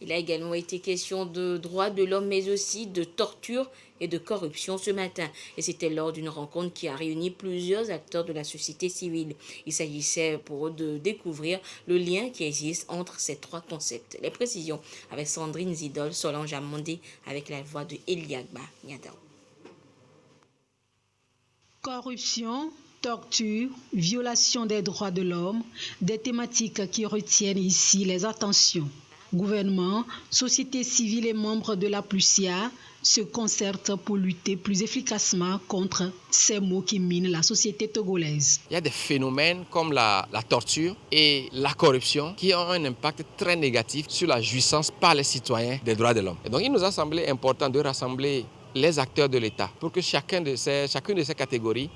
Il a également été question de droits de l'homme, mais aussi de torture et de corruption ce matin. Et c'était lors d'une rencontre qui a réuni plusieurs acteurs de la société civile. Il s'agissait pour eux de découvrir le lien qui existe entre ces trois concepts. Les précisions avec Sandrine Zidol, Solange Amondé, avec la voix de Eliagba Niadao. Corruption, torture, violation des droits de l'homme, des thématiques qui retiennent ici les attentions. Gouvernement, société civile et membres de la PLUSIA se concertent pour lutter plus efficacement contre ces maux qui minent la société togolaise. Il y a des phénomènes comme la torture et la corruption qui ont un impact très négatif sur la jouissance par les citoyens des droits de l'homme. Et donc il nous a semblé important de rassembler les acteurs de l'État pour que chacune de ces catégories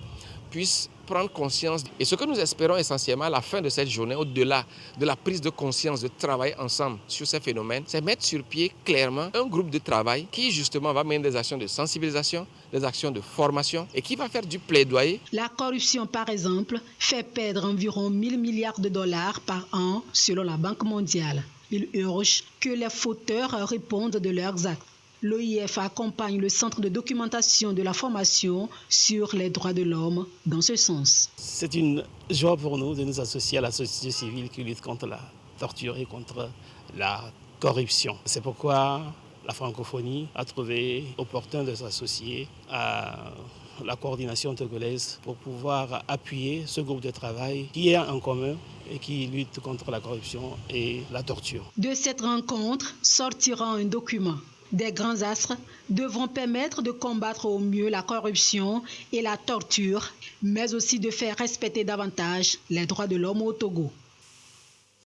puisse prendre conscience. Et ce que nous espérons essentiellement à la fin de cette journée, au-delà de la prise de conscience, de travailler ensemble sur ces phénomènes, c'est mettre sur pied clairement un groupe de travail qui justement va mener des actions de sensibilisation, des actions de formation et qui va faire du plaidoyer. La corruption, par exemple, fait perdre environ 1 000 milliards de dollars par an selon la Banque mondiale. Il urge que les fauteurs répondent de leurs actes. L'OIF accompagne le Centre de documentation de la formation sur les droits de l'homme dans ce sens. C'est une joie pour nous de nous associer à la société civile qui lutte contre la torture et contre la corruption. C'est pourquoi la francophonie a trouvé opportun de s'associer à la coordination togolaise pour pouvoir appuyer ce groupe de travail qui est en commun et qui lutte contre la corruption et la torture. De cette rencontre sortira un document. Des grands astres devront permettre de combattre au mieux la corruption et la torture, mais aussi de faire respecter davantage les droits de l'homme au Togo.